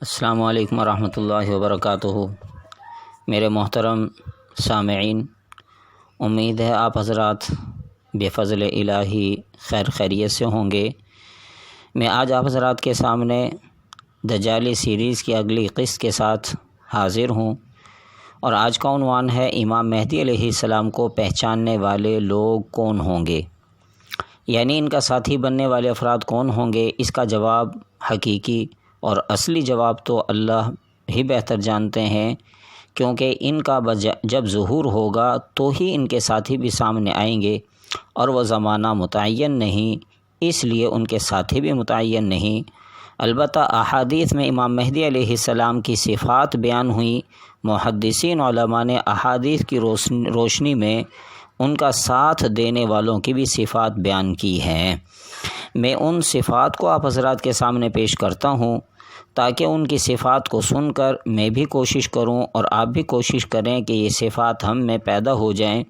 السلام علیکم ورحمۃ اللہ وبرکاتہ۔ میرے محترم سامعین، امید ہے آپ حضرات بفضل الہی خیر خیریت سے ہوں گے۔ میں آج آپ حضرات کے سامنے دجالی سیریز کی اگلی قسط کے ساتھ حاضر ہوں، اور آج کا عنوان ہے امام مہدی علیہ السلام کو پہچاننے والے لوگ کون ہوں گے، یعنی ان کا ساتھی بننے والے افراد کون ہوں گے۔ اس کا جواب حقیقی اور اصلی جواب تو اللہ ہی بہتر جانتے ہیں، کیونکہ ان کا جب ظہور ہوگا تو ہی ان کے ساتھی بھی سامنے آئیں گے، اور وہ زمانہ متعین نہیں، اس لیے ان کے ساتھی بھی متعین نہیں۔ البتہ احادیث میں امام مہدی علیہ السلام کی صفات بیان ہوئیں۔ محدثین علماء نے احادیث کی روشنی میں ان کا ساتھ دینے والوں کی بھی صفات بیان کی ہیں۔ میں ان صفات کو آپ حضرات کے سامنے پیش کرتا ہوں تاکہ ان کی صفات کو سن کر میں بھی کوشش کروں اور آپ بھی کوشش کریں کہ یہ صفات ہم میں پیدا ہو جائیں۔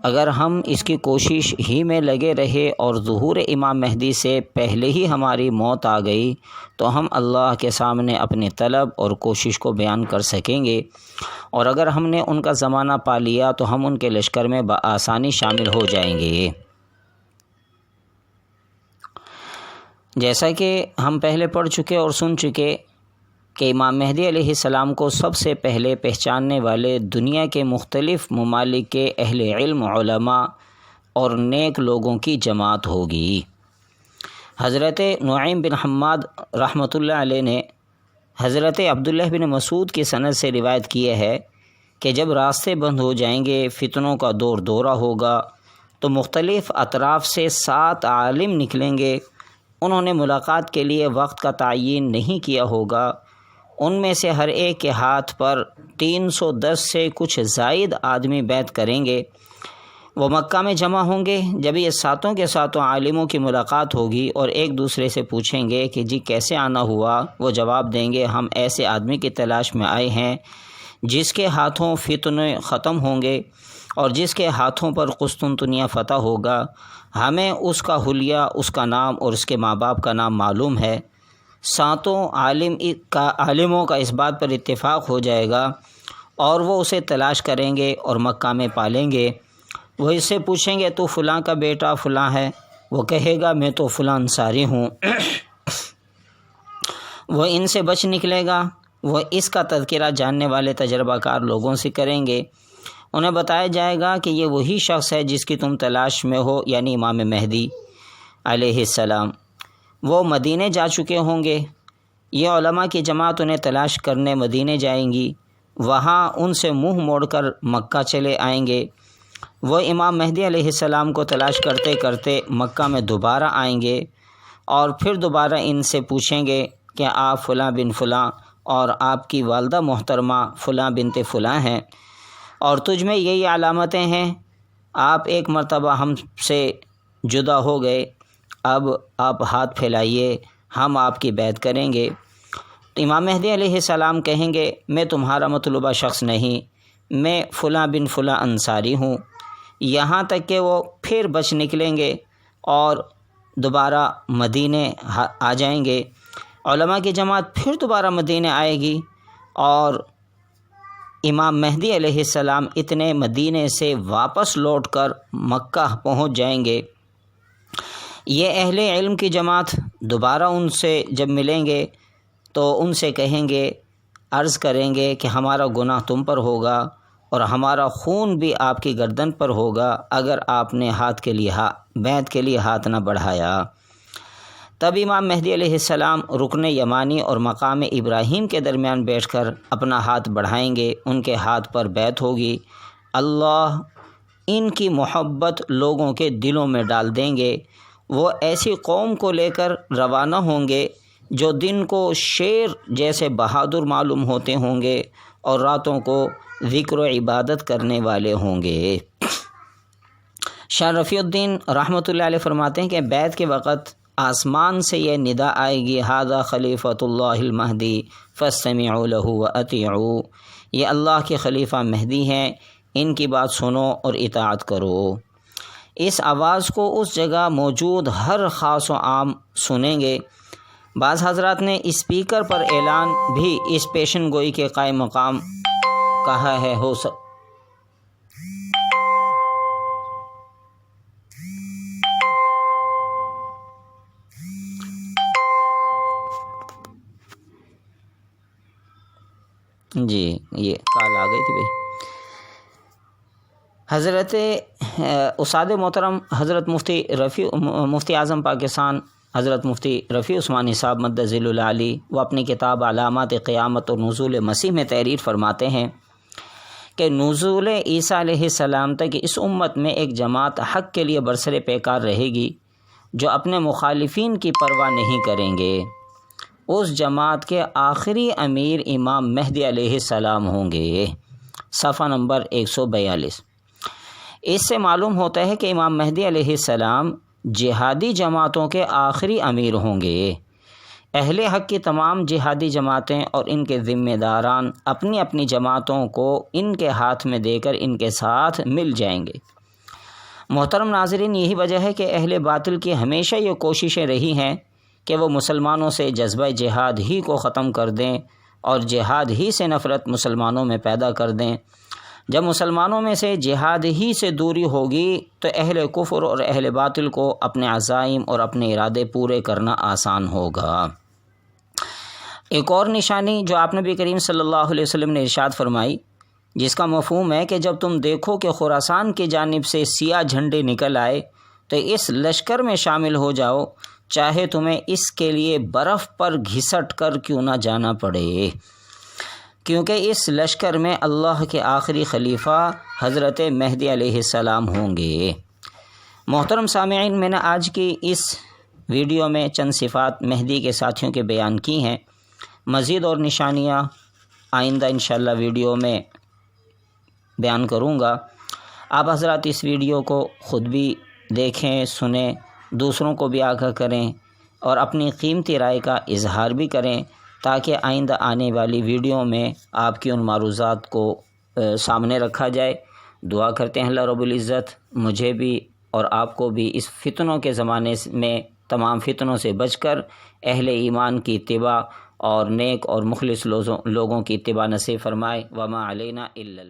اگر ہم اس کی کوشش ہی میں لگے رہے اور ظہور امام مہدی سے پہلے ہی ہماری موت آ گئی تو ہم اللہ کے سامنے اپنی طلب اور کوشش کو بیان کر سکیں گے، اور اگر ہم نے ان کا زمانہ پا لیا تو ہم ان کے لشکر میں بآسانی شامل ہو جائیں گے۔ جیسا کہ ہم پہلے پڑھ چکے اور سن چکے کہ امام مہدی علیہ السلام کو سب سے پہلے پہچاننے والے دنیا کے مختلف ممالک کے اہل علم، علماء اور نیک لوگوں کی جماعت ہوگی۔ حضرت نعیم بن حماد رحمۃ اللہ علیہ نے حضرت عبداللہ بن مسعود کی سند سے روایت کی ہے کہ جب راستے بند ہو جائیں گے، فتنوں کا دورہ ہوگا، تو مختلف اطراف سے 7 عالم نکلیں گے۔ انہوں نے ملاقات کے لیے وقت کا تعین نہیں کیا ہوگا۔ ان میں سے ہر ایک کے ہاتھ پر 310 سے کچھ زائد آدمی بیعت کریں گے۔ وہ مکہ میں جمع ہوں گے۔ جب یہ 7 کے 7 عالموں کی ملاقات ہوگی اور ایک دوسرے سے پوچھیں گے کہ جی کیسے آنا ہوا، وہ جواب دیں گے ہم ایسے آدمی کی تلاش میں آئے ہیں جس کے ہاتھوں فتنے ختم ہوں گے اور جس کے ہاتھوں پر قسطنطنیہ فتح ہوگا۔ ہمیں اس کا حلیہ، اس کا نام اور اس کے ماں باپ کا نام معلوم ہے۔ 7 عالموں کا اس بات پر اتفاق ہو جائے گا اور وہ اسے تلاش کریں گے اور مکہ میں پالیں گے۔ وہ اس سے پوچھیں گے تو فلاں کا بیٹا فلاں ہے، وہ کہے گا میں تو فلاں انصاری ہوں۔ وہ ان سے بچ نکلے گا۔ وہ اس کا تذکرہ جاننے والے تجربہ کار لوگوں سے کریں گے۔ انہیں بتایا جائے گا کہ یہ وہی شخص ہے جس کی تم تلاش میں ہو، یعنی امام مہدی علیہ السلام۔ وہ مدینے جا چکے ہوں گے۔ یہ علماء کی جماعت انہیں تلاش کرنے مدینے جائیں گی، وہاں ان سے منہ موڑ کر مکہ چلے آئیں گے۔ وہ امام مہدی علیہ السلام کو تلاش کرتے کرتے مکہ میں دوبارہ آئیں گے اور پھر دوبارہ ان سے پوچھیں گے کہ آپ فلاں بن فلاں اور آپ کی والدہ محترمہ فلاں بنت فلاں ہیں، اور تجھ میں یہی علامتیں ہیں، آپ ایک مرتبہ ہم سے جدا ہو گئے، اب آپ ہاتھ پھیلائیے، ہم آپ کی بیعت کریں گے۔ تو امام مہدی علیہ السلام کہیں گے میں تمہارا مطلوبہ شخص نہیں، میں فلاں بن فلاں انصاری ہوں۔ یہاں تک کہ وہ پھر بچ نکلیں گے اور دوبارہ مدینے آ جائیں گے۔ علماء کی جماعت پھر دوبارہ مدینے آئے گی اور امام مہدی علیہ السلام اتنے مدینے سے واپس لوٹ کر مکہ پہنچ جائیں گے۔ یہ اہل علم کی جماعت دوبارہ ان سے جب ملیں گے تو ان سے کہیں گے، عرض کریں گے کہ ہمارا گناہ تم پر ہوگا اور ہمارا خون بھی آپ کی گردن پر ہوگا اگر آپ نے بیعت کے لیے ہاتھ نہ بڑھایا۔ تب امام مہدی علیہ السلام رکن یمانی اور مقام ابراہیم کے درمیان بیٹھ کر اپنا ہاتھ بڑھائیں گے، ان کے ہاتھ پر بیعت ہوگی۔ اللہ ان کی محبت لوگوں کے دلوں میں ڈال دیں گے۔ وہ ایسی قوم کو لے کر روانہ ہوں گے جو دن کو شیر جیسے بہادر معلوم ہوتے ہوں گے اور راتوں کو ذکر و عبادت کرنے والے ہوں گے۔ شاہ رفیع الدین رحمۃ اللہ علیہ فرماتے ہیں کہ بیعت کے وقت آسمان سے یہ ندا آئے گی، ھذا خلیفۃ اللہ المہدی فاستمعوا لہ واطیعوا، یہ اللہ کے خلیفہ مہدی ہیں، ان کی بات سنو اور اطاعت کرو۔ اس آواز کو اس جگہ موجود ہر خاص و عام سنیں گے۔ بعض حضرات نے اسپیکر پر اعلان بھی اس پیشن گوئی کے قائم مقام کہا ہے جی یہ کال آ گئی تھی بھائی۔ حضرت استاد محترم حضرت مفتی اعظم پاکستان حضرت مفتی رفیع عثمانی صاحب مد ذیل العالی وہ اپنی کتاب علامات قیامت اور نزول مسیح میں تحریر فرماتے ہیں کہ نزول عیسیٰ علیہ السلام تک اس امت میں ایک جماعت حق کے لیے برسر پیکار رہے گی جو اپنے مخالفین کی پرواہ نہیں کریں گے۔ اس جماعت کے آخری امیر امام مہدی علیہ السلام ہوں گے۔ صفحہ نمبر 142۔ اس سے معلوم ہوتا ہے کہ امام مہدی علیہ السلام جہادی جماعتوں کے آخری امیر ہوں گے۔ اہل حق کی تمام جہادی جماعتیں اور ان کے ذمہ داران اپنی اپنی جماعتوں کو ان کے ہاتھ میں دے کر ان کے ساتھ مل جائیں گے۔ محترم ناظرین، یہی وجہ ہے کہ اہل باطل کی ہمیشہ یہ کوششیں رہی ہیں کہ وہ مسلمانوں سے جذبہ جہاد ہی کو ختم کر دیں اور جہاد ہی سے نفرت مسلمانوں میں پیدا کر دیں۔ جب مسلمانوں میں سے جہاد ہی سے دوری ہوگی تو اہل کفر اور اہل باطل کو اپنے عزائم اور اپنے ارادے پورے کرنا آسان ہوگا۔ ایک اور نشانی جو آپ نبی کریم صلی اللہ علیہ وسلم نے ارشاد فرمائی، جس کا مفہوم ہے کہ جب تم دیکھو کہ خراسان کی جانب سے سیاہ جھنڈے نکل آئے تو اس لشکر میں شامل ہو جاؤ، چاہے تمہیں اس کے لیے برف پر گھسٹ کر کیوں نہ جانا پڑے، کیونکہ اس لشکر میں اللہ کے آخری خلیفہ حضرت مہدی علیہ السلام ہوں گے۔ محترم سامعین، میں نے آج کی اس ویڈیو میں چند صفات مہدی کے ساتھیوں کے بیان کی ہیں۔ مزید اور نشانیاں آئندہ انشاءاللہ ویڈیو میں بیان کروں گا۔ آپ حضرات اس ویڈیو کو خود بھی دیکھیں، سنیں، دوسروں کو بھی آگاہ کریں اور اپنی قیمتی رائے کا اظہار بھی کریں تاکہ آئندہ آنے والی ویڈیو میں آپ کی ان معروضات کو سامنے رکھا جائے۔ دعا کرتے ہیں اللہ رب العزت مجھے بھی اور آپ کو بھی اس فتنوں کے زمانے میں تمام فتنوں سے بچ کر اہل ایمان کی اتباع اور نیک اور مخلص لوگوں کی اتباع نصیب فرمائے۔ وما علینا الا